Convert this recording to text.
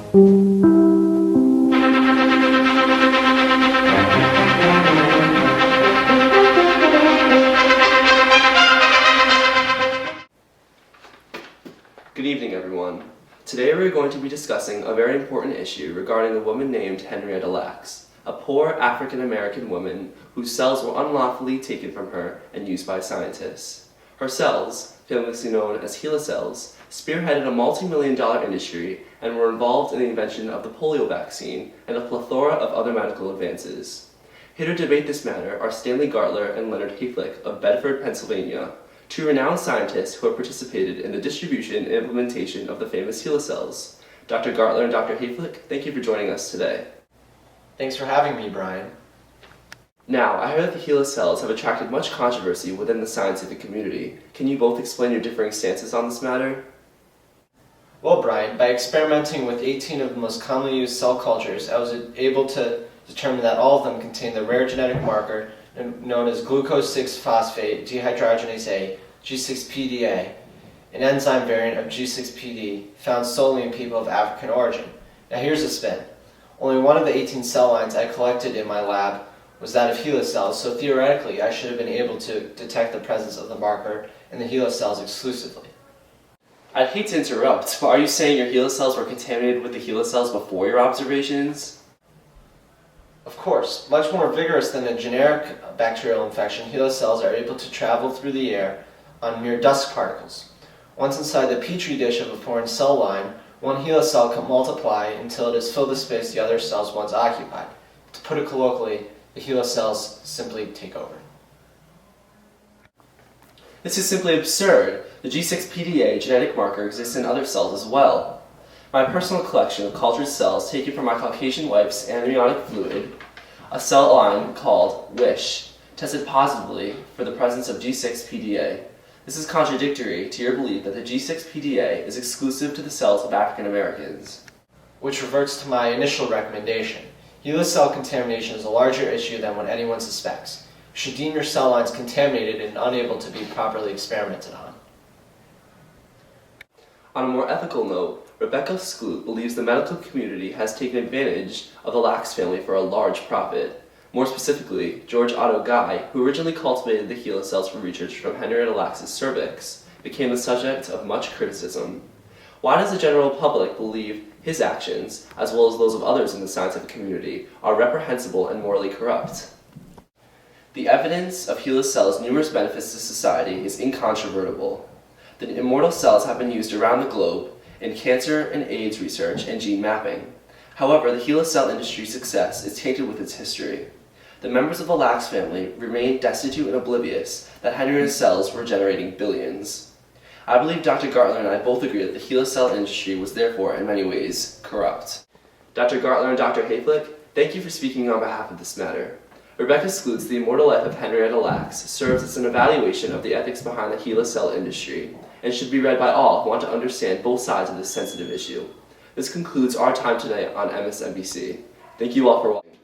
Good evening, everyone. Today we're going to be discussing a very important issue regarding a woman named Henrietta Lacks, a poor African-American woman whose cells were unlawfully taken from her and used by scientists. Her cells, famously known as HeLa cells, spearheaded a multi-million-dollar industry and were involved in the invention of the polio vaccine and a plethora of other medical advances. Here to debate this matter are Stanley Gartler and Leonard Hayflick of Bedford, Pennsylvania, two renowned scientists who have participated in the distribution and implementation of the famous HeLa cells. Dr. Gartler and Dr. Hayflick, thank you for joining us today. Thanks for having me, Brian. Now, I heard that the HeLa cells have attracted much controversy within the scientific community. Can you both explain your differing stances on this matter? Well, Brian, by experimenting with 18 of the most commonly used cell cultures, I was able to determine that all of them contain the rare genetic marker known as glucose 6-phosphate dehydrogenase A, G6PDA, an enzyme variant of G6PD found solely in people of African origin. Now here's the spin. Only one of the 18 cell lines I collected in my lab was that of HeLa cells, so theoretically I should have been able to detect the presence of the marker in the HeLa cells exclusively. I'd hate to interrupt, but are you saying your HeLa cells were contaminated with the HeLa cells before your observations? Of course, much more vigorous than a generic bacterial infection, HeLa cells are able to travel through the air on mere dust particles. Once inside the petri dish of a foreign cell line, one HeLa cell can multiply until it has filled the space the other cells once occupied. To put it colloquially, the HeLa cells simply take over. This is simply absurd. The G6PDA genetic marker exists in other cells as well. My personal collection of cultured cells taken from my Caucasian wife's amniotic fluid, a cell line called WISH, tested positively for the presence of G6PDA. This is contradictory to your belief that the G6PDA is exclusive to the cells of African Americans. Which reverts to my initial recommendation. HeLa cell contamination is a larger issue than what anyone suspects. You should deem your cell lines contaminated and unable to be properly experimented on. On a more ethical note, Rebecca Skloot believes the medical community has taken advantage of the Lacks family for a large profit. More specifically, George Otto Guy, who originally cultivated the HeLa cells for research from Henrietta Lacks' cervix, became the subject of much criticism. Why does the general public believe his actions, as well as those of others in the scientific community, are reprehensible and morally corrupt? The evidence of HeLa cells' numerous benefits to society is incontrovertible. The Immortal cells have been used around the globe in cancer and AIDS research and gene mapping. However, the HeLa cell industry's success is tainted with its history. The members of the Lacks family remain destitute and oblivious that Henrietta's cells were generating billions. I believe Dr. Gartler and I both agree that the HeLa cell industry was therefore, in many ways, corrupt. Dr. Gartler and Dr. Hayflick, thank you for speaking on behalf of this matter. Rebecca Skloot's The Immortal Life of Henrietta Lacks serves as an evaluation of the ethics behind the HeLa cell industry and should be read by all who want to understand both sides of this sensitive issue. This concludes our time today on MSNBC. Thank you all for watching.